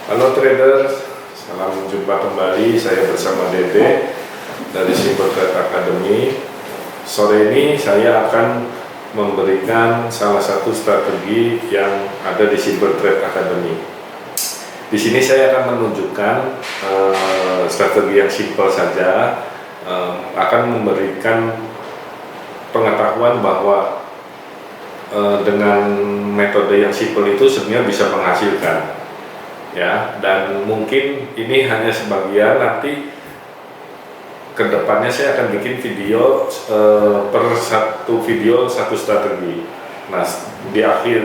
Halo traders, salam jumpa kembali. Saya bersama Dede dari Simple Trade Academy. Sore ini saya akan memberikan salah satu strategi yang ada di Simple Trade Academy. Di sini saya akan menunjukkan strategi yang simple saja, akan memberikan pengetahuan bahwa dengan metode yang simple itu sebenarnya bisa menghasilkan. Ya, dan mungkin ini hanya sebagian, nanti kedepannya saya akan bikin video per satu video satu strategi. Nah, di akhir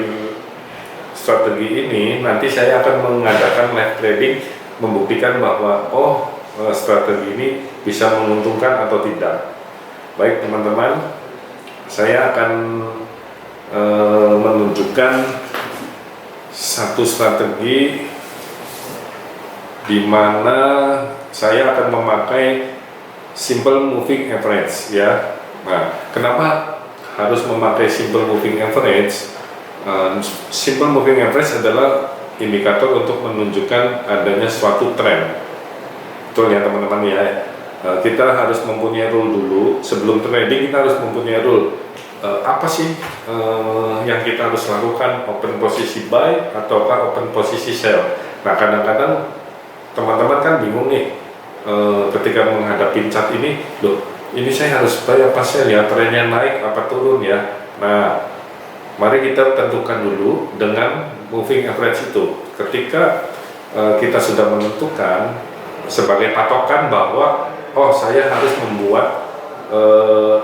strategi ini nanti saya akan mengadakan live trading membuktikan bahwa strategi ini bisa menguntungkan atau tidak. Baik teman-teman, saya akan menunjukkan satu strategi di mana saya akan memakai simple moving average ya. Nah, kenapa harus memakai simple moving average? Simple moving average adalah indikator untuk menunjukkan adanya suatu tren. Betul ya teman-teman ya. Kita harus mempunyai rule dulu. Sebelum trading kita harus mempunyai rule. Apa sih yang kita harus lakukan? Open posisi buy ataukah open posisi sell? Nah, kadang-kadang teman-teman kan bingung nih ketika menghadapi chart ini, ini saya harus buy apa sell ya, trennya naik apa turun ya. Nah, mari kita tentukan dulu dengan moving average itu. Ketika kita sudah menentukan sebagai patokan bahwa saya harus membuat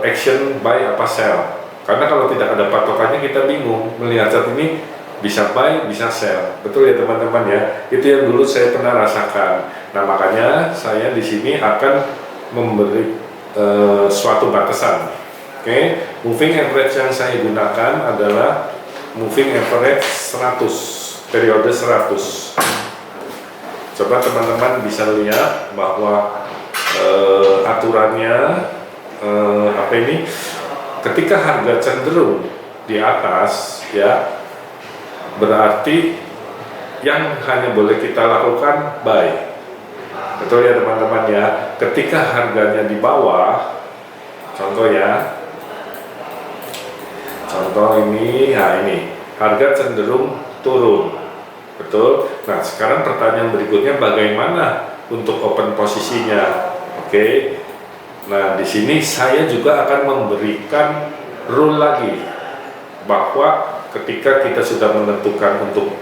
action buy apa sell. Karena kalau tidak ada patokannya kita bingung melihat chart ini bisa buy, bisa sell. Betul ya teman-teman ya. Itu yang dulu saya pernah rasakan. Nah, makanya saya di sini akan memberi suatu batasan. Oke. Moving average yang saya gunakan adalah moving average 100, periode 100. Coba teman-teman bisa lihat bahwa aturannya ketika harga cenderung di atas ya, berarti yang hanya boleh kita lakukan buy. Betul ya teman-teman ya. Ketika harganya di bawah, contoh ya, contoh ini, ini harga cenderung turun. Betul. Nah, sekarang pertanyaan berikutnya, bagaimana untuk open posisinya? Oke. Nah, di sini saya juga akan memberikan rule lagi bahwa ketika kita sudah menentukan untuk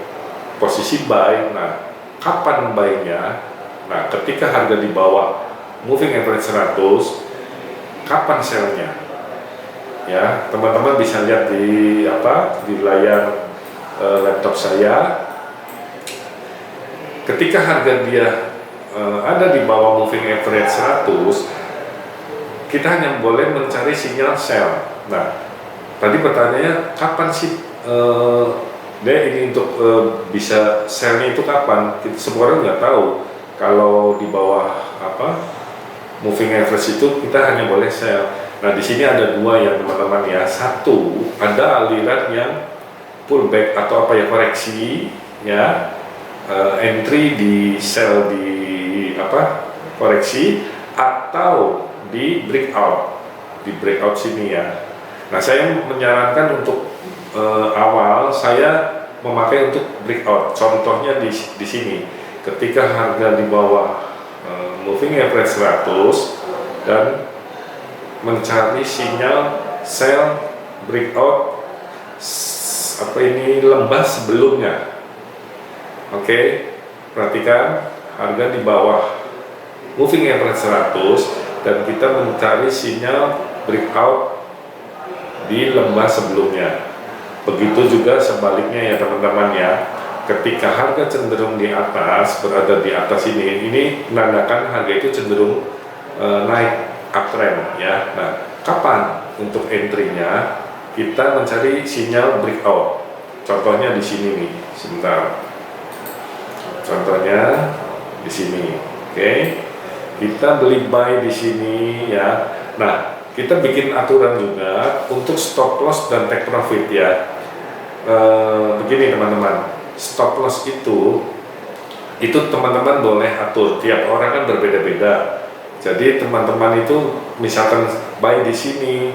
posisi buy, nah kapan buy-nya? Nah, ketika harga di bawah moving average 100, kapan sell-nya? Ya, teman-teman bisa lihat di layar laptop saya. Ketika harga dia ada di bawah moving average 100, kita hanya boleh mencari sinyal sell. Nah, tadi pertanyaannya kapan sih dia ini untuk bisa sell-nya itu kapan? Kita semua orang nggak tahu. Kalau di bawah moving average itu kita hanya boleh sell. Nah, di sini ada dua ya teman-teman ya. Satu, ada aliran yang pullback atau koreksi ya, entry di sell di koreksi atau di breakout sini ya. Nah, saya menyarankan untuk awal saya memakai untuk breakout. Contohnya di sini, ketika harga di bawah moving average 100 dan mencari sinyal sell breakout lembah sebelumnya. Oke, perhatikan harga di bawah moving average 100 dan kita mencari sinyal breakout di lembah sebelumnya. Begitu juga sebaliknya ya teman-teman ya. Ketika harga cenderung di atas, berada di atas ini menandakan harga itu cenderung naik uptrend ya. Nah, kapan untuk entry-nya? Kita mencari sinyal breakout. Contohnya di sini nih. Sebentar. Contohnya di sini. Oke. Kita beli buy di sini ya. Nah, kita bikin aturan juga untuk stop loss dan take profit ya. Begini teman-teman, stop loss itu itu teman-teman boleh atur, tiap orang kan berbeda-beda. Jadi teman-teman itu misalkan buy di sini,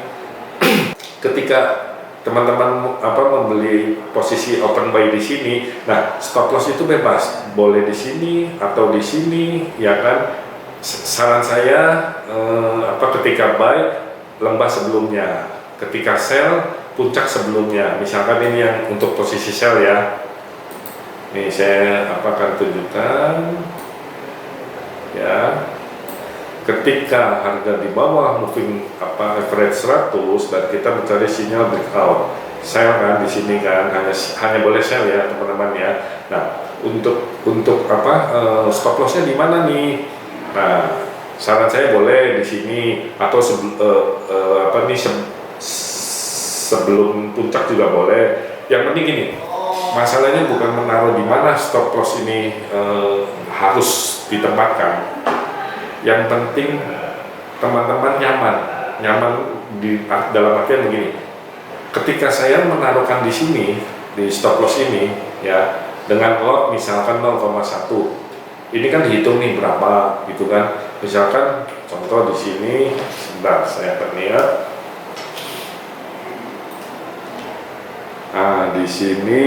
ketika teman-teman membeli posisi open buy di sini, nah stop loss itu bebas, boleh di sini atau di sini, ya kan. Saran saya ketika buy lembah sebelumnya, ketika sell puncak sebelumnya. Misalkan ini yang untuk posisi sell ya. Nih saya akan tunjukkan ya. Ketika harga di bawah moving average 100 dan kita mencari sinyal breakout, sell kan di sini kan, hanya boleh sell ya teman-teman ya. Nah, untuk stop lossnya di mana nih? Nah, saran saya boleh di sini atau sebelum puncak juga boleh. Yang penting gini, masalahnya bukan menaruh di mana stop loss ini harus ditempatkan. Yang penting teman-teman nyaman di dalam artian begini. Ketika saya menaruhkan di sini di stop loss ini ya dengan lot misalkan 0,1, ini kan dihitung nih berapa gitu kan. Misalkan contoh di sini, sebentar saya akan lihat. Nah di sini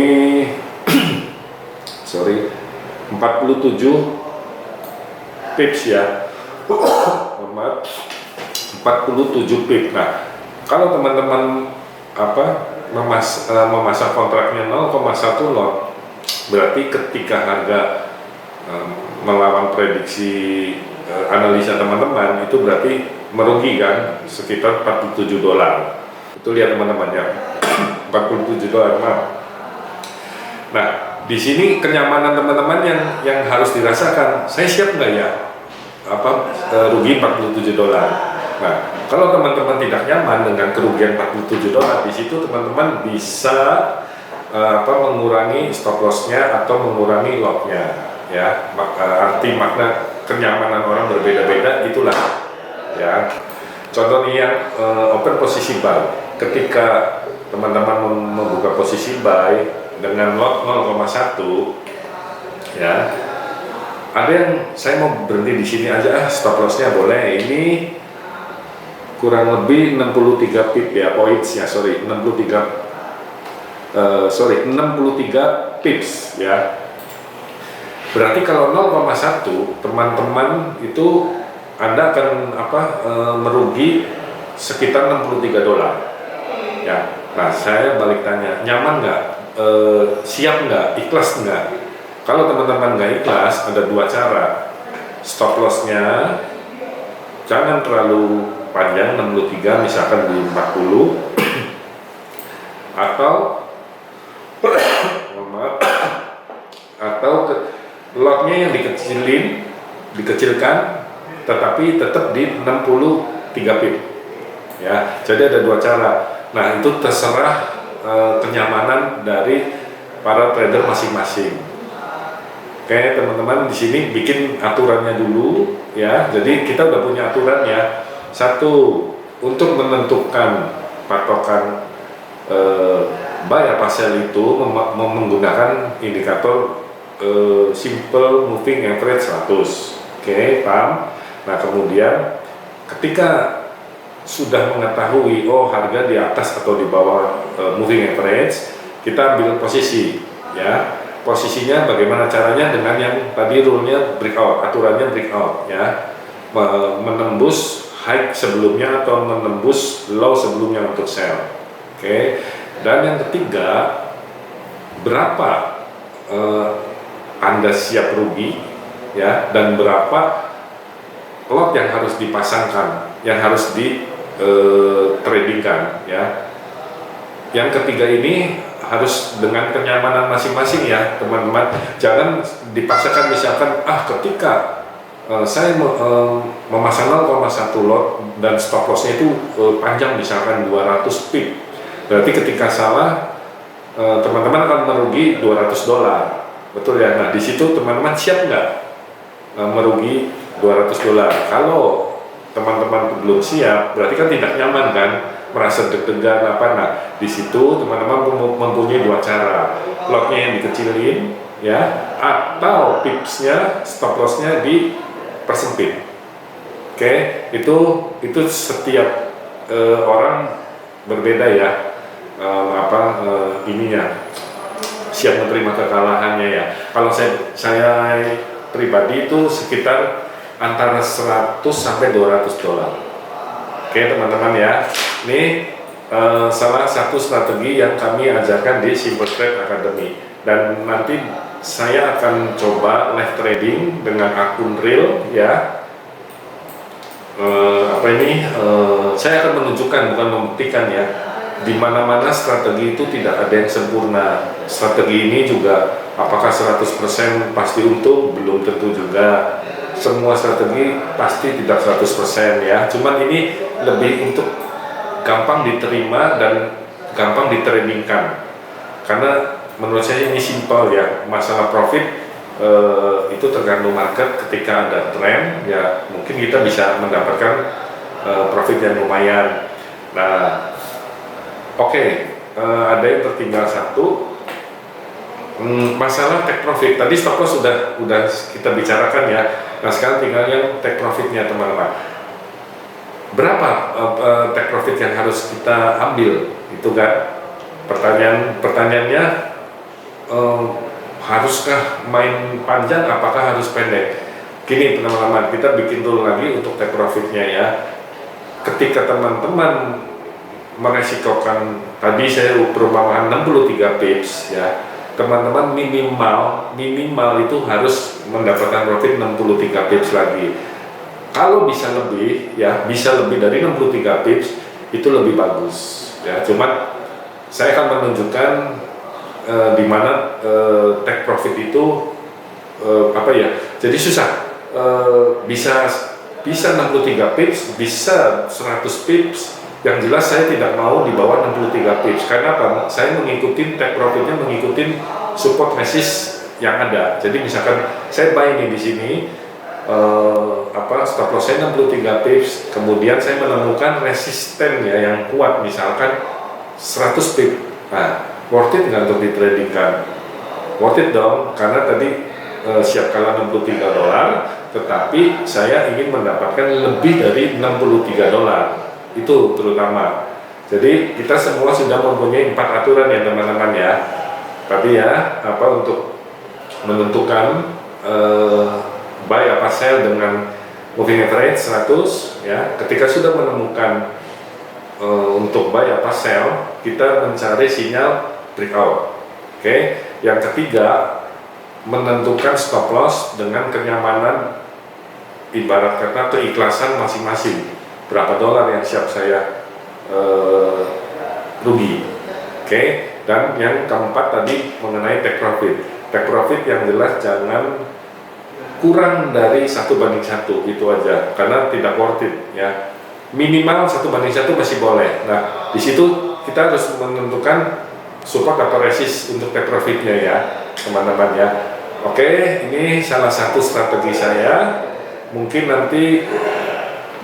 sorry 47 pips ya. 47 pip. Nah, kalau teman-teman memasang kontraknya 0,1 lot, berarti ketika harga melawan prediksi analisa teman-teman itu berarti merugi kan sekitar $47. Itu lihat teman-teman ya. $47 maaf. Nah, di sini kenyamanan teman-teman yang harus dirasakan. Saya siap nggak ya? Rugi $47. Nah, kalau teman-teman tidak nyaman dengan kerugian $47, di situ teman-teman bisa mengurangi stop lossnya atau mengurangi lotnya ya. Arti makna kenyamanan orang berbeda-beda itulah ya. Contoh nih yang open posisi buy, ketika teman-teman membuka posisi buy dengan lot 0,1 ya. Ada yang saya mau berhenti di sini aja, stop lossnya boleh. Ini kurang lebih 63 pip ya, points ya, 63 pips ya. Berarti kalau 0,1 teman-teman itu Anda akan merugi sekitar $63 ya. Nah saya balik tanya, nyaman nggak? Siap nggak? Ikhlas nggak? Kalau teman-teman nggak ikhlas, ada dua cara. Stop lossnya jangan terlalu panjang, 63 misalkan di 40 atau lotnya yang dikecilkan tetapi tetap di 63 pip ya. Jadi ada dua cara. Nah itu terserah kenyamanan dari para trader masing-masing. Oke teman-teman, di sini bikin aturannya dulu ya. Jadi kita udah punya aturan ya. Satu, untuk menentukan patokan buy apa sell itu menggunakan indikator simple moving average 100. Oke, paham? Nah kemudian ketika sudah mengetahui harga di atas atau di bawah moving average, kita ambil posisi ya. Posisinya bagaimana caranya? Dengan yang tadi rule-nya breakout, aturannya breakout ya, menembus high sebelumnya atau menembus low sebelumnya untuk sell. Oke. Dan yang ketiga, berapa Anda siap rugi ya, dan berapa lot yang harus dipasangkan, yang harus di tradingkan ya. Yang ketiga ini harus dengan kenyamanan masing-masing ya teman-teman. Jangan dipaksakan, misalkan ketika saya memasang 0,1 lot dan stop lossnya itu panjang misalkan 200 pip, berarti ketika salah teman-teman akan merugi $200, betul ya. Nah di situ teman-teman siap nggak merugi $200? Kalau teman-teman belum siap, berarti kan tidak nyaman kan, merasa deg-degan Nah di situ teman-teman mempunyai dua cara. Lotnya yang dikecilin ya, atau pipsnya stop lossnya dipersempit. Oke, itu setiap orang berbeda ya, ininya siap menerima kekalahannya ya. Kalau saya pribadi itu sekitar antara 100 sampai 200 dolar. Oke teman-teman ya, ini salah satu strategi yang kami ajarkan di Simple Trade Academy, dan nanti saya akan coba live trading dengan akun real ya. Saya akan menunjukkan, bukan membuktikan ya, di mana-mana strategi itu tidak ada yang sempurna. Strategi ini juga apakah 100% pasti untung? Belum tentu juga. Semua strategi pasti tidak 100% ya. Cuman ini lebih untuk gampang diterima dan gampang ditradingkan. Karena menurut saya ini simpel ya. Masalah profit itu tergantung market. Ketika ada tren ya mungkin kita bisa mendapatkan profit yang lumayan. Nah, oke, ada yang tertinggal satu, masalah take profit. Tadi stop loss sudah kita bicarakan ya. Nah sekarang tinggal yang take profitnya teman-teman. Berapa take profit yang harus kita ambil? Itu kan pertanyaannya, haruskah main panjang? Apakah harus pendek? Gini teman-teman, kita bikin dulu lagi untuk take profitnya ya. Ketika teman-teman meresikokan, tadi saya perumpamaan 63 pips ya, teman-teman minimal itu harus mendapatkan profit 63 pips lagi. Kalau bisa lebih ya, bisa lebih dari 63 pips itu lebih bagus ya. Cuman saya akan menunjukkan di mana take profit itu jadi susah, bisa 63 pips, bisa 100 pips. Yang jelas saya tidak mau di bawah 63 pips. Karena apa? Saya mengikuti take profitnya, mengikuti support resist yang ada. Jadi misalkan saya buy ini di sini, stop loss saya 63 pips, kemudian saya menemukan resisten ya yang kuat, misalkan 100 pips. Nah, worth it nggak untuk ditradingkan? Worth it dong, karena tadi siap kalah 63 dolar, tetapi saya ingin mendapatkan lebih dari 63 dolar. Itu terutama. Jadi kita semua sudah mempunyai 4 aturan ya teman-teman ya. Tapi ya untuk menentukan buy apa sell dengan moving average 100 ya. Ketika sudah menemukan untuk buy apa sell, kita mencari sinyal breakout. Oke. Yang ketiga, menentukan stop loss dengan kenyamanan, ibarat kata keikhlasan masing-masing. Berapa dolar yang siap saya rugi. Oke. Dan yang keempat tadi mengenai take profit. Take profit yang jelas jangan kurang dari 1:1, itu aja, karena tidak worth it ya. Minimal 1:1 masih boleh. Nah di situ kita harus menentukan support atau resist untuk take profitnya ya teman-teman ya. Oke, ini salah satu strategi saya. Mungkin nanti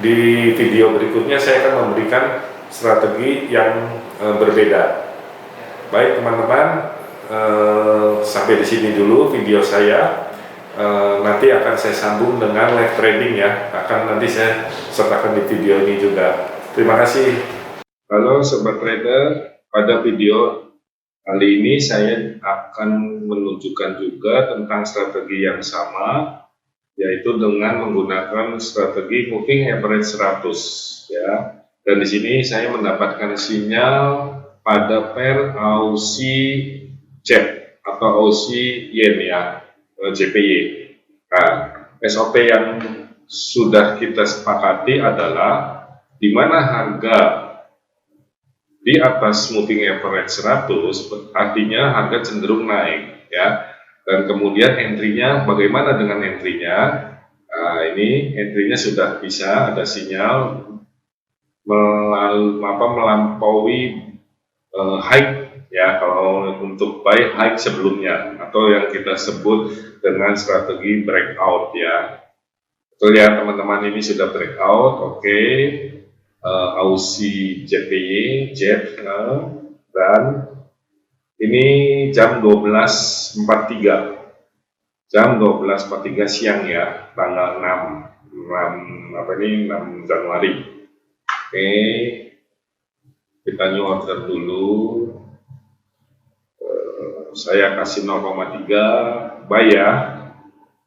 di video berikutnya saya akan memberikan strategi yang berbeda. Baik teman-teman, sampai di sini dulu video saya. Nanti akan saya sambung dengan live trading ya. Nanti saya sertakan di video ini juga. Terima kasih. Halo sobat trader, pada video kali ini saya akan menunjukkan juga tentang strategi yang sama, yaitu dengan menggunakan strategi moving average 100 ya. Dan di sini saya mendapatkan sinyal pada pair Aussie JEP atau Aussie Yen ya, JPY. Nah, SOP yang sudah kita sepakati adalah di mana harga di atas moving average 100, artinya harga cenderung naik ya. Dan kemudian entry-nya, bagaimana dengan entry-nya? Nah, ini entry-nya sudah bisa ada sinyal melampaui high ya, kalau untuk buy high sebelumnya, atau yang kita sebut dengan strategi breakout ya. Betul ya teman-teman, ini sudah breakout. Oke. Aussie JPY dan ini jam 12.43 jam 12.43 siang ya, tanggal 6 Januari. Oke, kita new order dulu. Saya kasih 0,3 buy ya,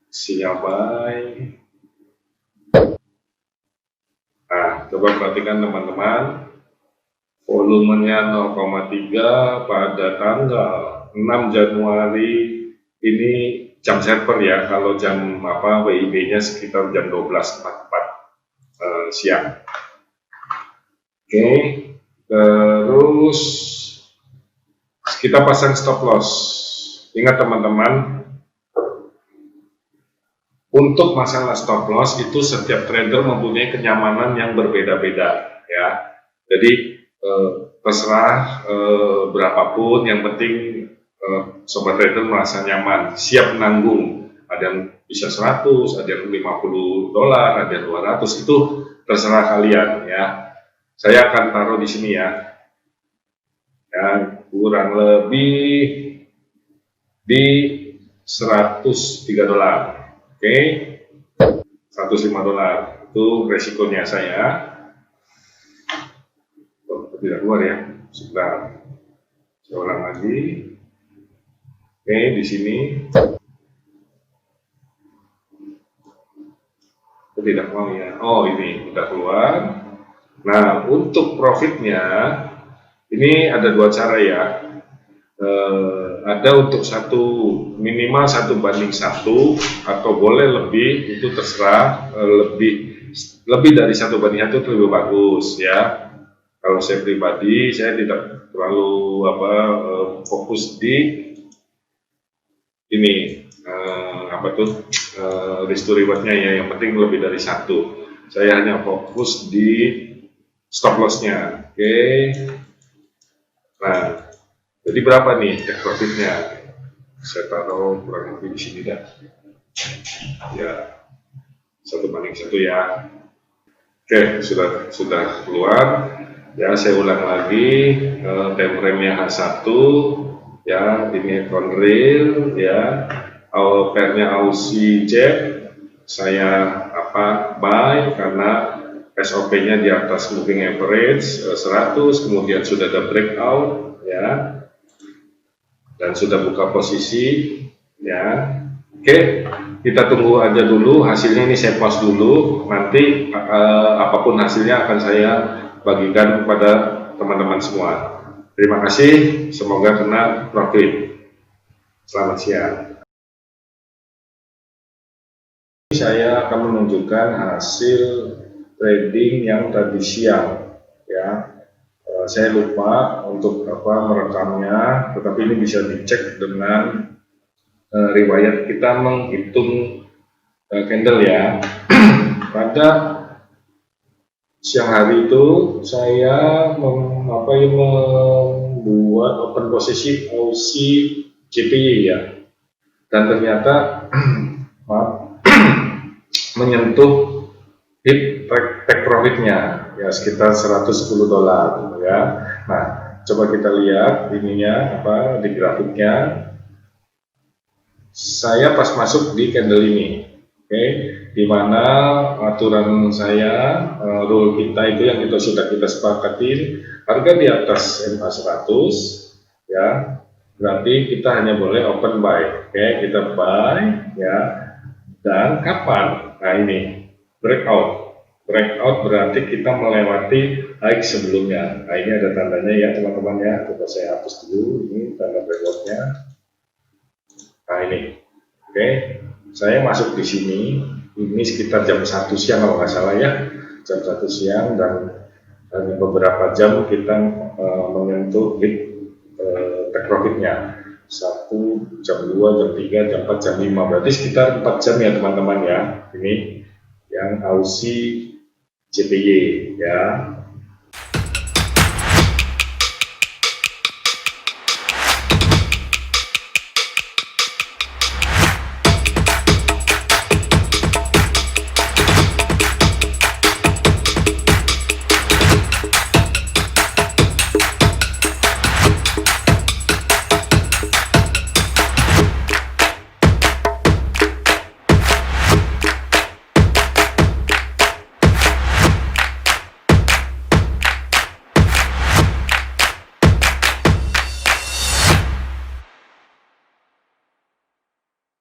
sinyal buy. Nah, coba perhatikan teman-teman, volumenya 0,3 pada tanggal 6 Januari ini jam server ya. Kalau jam WIB-nya sekitar jam 12.44 siang. Oke, terus kita pasang stop loss. Ingat teman-teman, untuk masalah stop loss itu setiap trader mempunyai kenyamanan yang berbeda-beda ya. Jadi terserah berapapun, yang penting sobat trader merasa nyaman, siap menanggung. Ada yang bisa 100, ada yang $50, ada yang 200, itu terserah kalian ya. Saya akan taruh di sini ya. Ya, kurang lebih di $103. Oke, $105 itu resikonya saya. Tidak keluar ya, sebentar. Saya ulang lagi. Oke, di sini tidak mau ya. Oh, ini udah keluar. Nah, untuk profitnya ini ada dua cara ya. Ada untuk minimal 1:1 atau boleh lebih, itu terserah. Lebih dari 1:1 itu lebih bagus ya. Kalau saya pribadi, saya tidak terlalu fokus di ini risk to rewardnya ya. Yang penting lebih dari 1. Saya hanya fokus di stop lossnya. Oke. Nah, jadi berapa nih take profitnya? Saya taruh kurang lebih di sini dah. Ya, 1:1 ya. Oke, sudah keluar. Ya, saya ulang lagi. Time frame-nya H1 ya, ini Conrail ya. Pair-nya Aussie Jet. Saya buy karena SOP-nya di atas moving average 100, kemudian sudah ada breakout ya, dan sudah buka posisi ya. Oke, kita tunggu aja dulu hasilnya. Ini saya pause dulu, nanti apapun hasilnya akan saya bagikan kepada teman-teman semua. Terima kasih, semoga kena profit. Selamat siang. Saya akan menunjukkan hasil trading yang tadi siang ya. Saya lupa untuk merekamnya, tetapi ini bisa dicek dengan riwayat kita menghitung candle ya. Pada siang hari itu saya membuat open posisi Aussie JPY ya, dan ternyata menyentuh hit take profitnya ya, sekitar $110 ya. Nah, coba kita lihat ininya di grafiknya. Saya pas masuk di candle ini, oke, dimana aturan saya, rule kita itu yang sudah kita sepakati, harga di atas MA 100 ya, berarti kita hanya boleh open buy. Oke, kita buy ya. Dan kapan? Nah, ini breakout berarti kita melewati high sebelumnya. Nah, ini ada tandanya ya teman-teman ya. Coba saya hapus dulu, ini tanda breakoutnya. Nah, ini oke, saya masuk di sini. Ini sekitar jam 1 siang kalau nggak salah ya, jam 1 siang, dan beberapa jam kita menyentuh hit take profitnya. 1, jam 2, jam 3, jam 4, jam 5, berarti sekitar 4 jam ya teman-teman ya. Ini yang Aussie JPY ya.